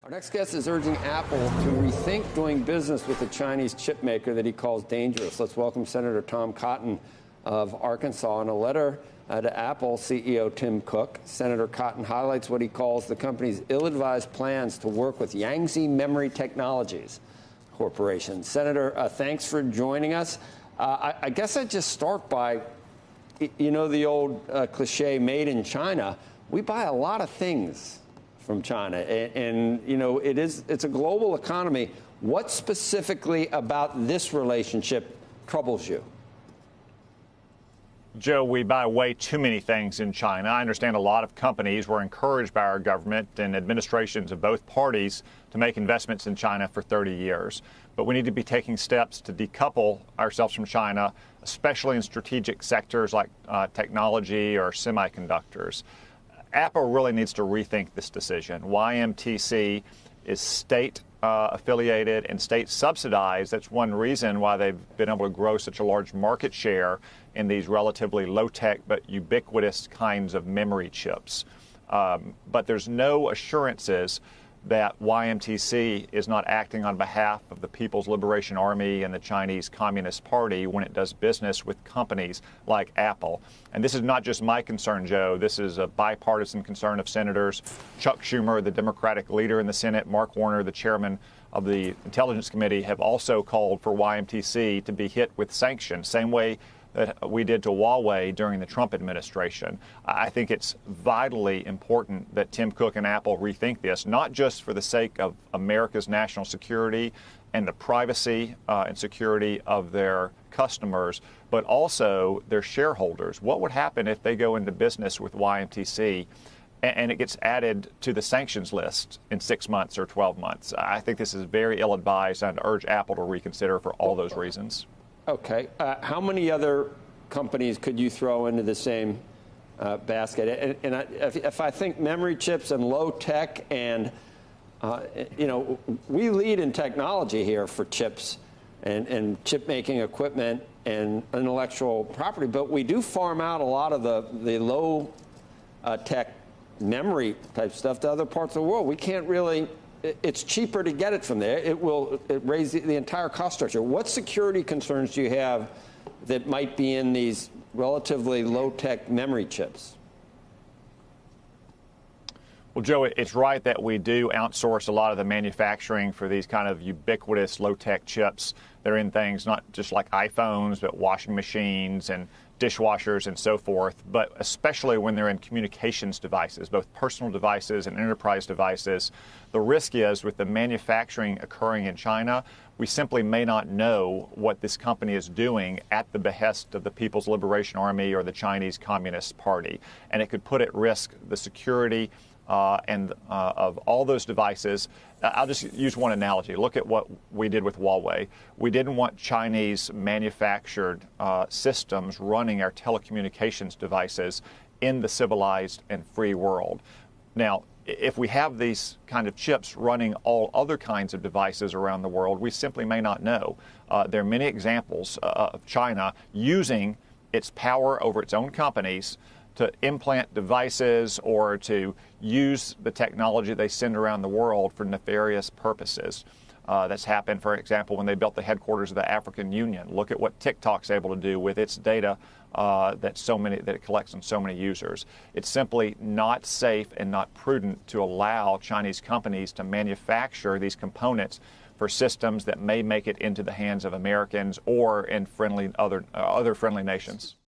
Our next guest is urging Apple to rethink doing business with the Chinese chipmaker that he calls dangerous. Let's welcome Senator Tom Cotton of Arkansas. In a letter to Apple CEO Tim Cook, Senator Cotton highlights what he calls the company's ill-advised plans to work with Yangtze Memory Technologies Corporation. Senator, thanks for joining us. I guess I'd just start by, you know, the old cliche, made in China. We buy a lot of things from China, and you know, it's a global economy. What specifically about this relationship troubles you? Joe, we buy way too many things in China. I understand a lot of companies were encouraged by our government and administrations of both parties to make investments in China for 30 years. But we need to be taking steps to decouple ourselves from China, especially in strategic sectors like technology or semiconductors. Apple really needs to rethink this decision. YMTC is state affiliated and state subsidized. That's one reason why they've been able to grow such a large market share in these relatively low-tech but ubiquitous kinds of memory chips. But there's no assurances that YMTC is not acting on behalf of the People's Liberation Army and the Chinese Communist Party when it does business with companies like Apple. And this is not just my concern, Joe. This is a bipartisan concern of Senators Chuck Schumer, the Democratic leader in the Senate, Mark Warner, the chairman of the Intelligence Committee, have also called for YMTC to be hit with sanctions, same way that we did to Huawei during the Trump administration. I think it's vitally important that Tim Cook and Apple rethink this, not just for the sake of America's national security and the privacy and security of their customers, but also their shareholders. What would happen if they go into business with YMTC and it gets added to the sanctions list in 6 months or 12 months? I think this is very ill-advised, and I'd urge Apple to reconsider for all those reasons. Okay. How many other companies could you throw into the same basket? And if I think memory chips and low tech and, you know, we lead in technology here for chips and chip making equipment and intellectual property, but we do farm out a lot of the low tech memory type stuff to other parts of the world. We can't really. It's cheaper to get it from there. It raise the entire cost structure. What security concerns do you have that might be in these relatively low-tech memory chips? Well, Joe, it's right that we do outsource a lot of the manufacturing for these kind of ubiquitous low-tech chips. They're in things not just like iPhones, but washing machines and dishwashers and so forth, but especially when they're in communications devices, both personal devices and enterprise devices. The risk is with the manufacturing occurring in China, we simply may not know what this company is doing at the behest of the People's Liberation Army or the Chinese Communist Party. And it could put at risk the security of all those devices. I'll just use one analogy. Look at what we did with Huawei. We didn't want Chinese manufactured systems running our telecommunications devices in the civilized and free world. Now, if we have these kind of chips running all other kinds of devices around the world, we simply may not know. There are many examples of China using its power over its own companies to implant devices or to use the technology they send around the world for nefarious purposes. That's happened, for example, when they built the headquarters of the African Union. Look at what TikTok's able to do with its data that it collects on so many users. It's simply not safe and not prudent to allow Chinese companies to manufacture these components for systems that may make it into the hands of Americans or in other friendly nations.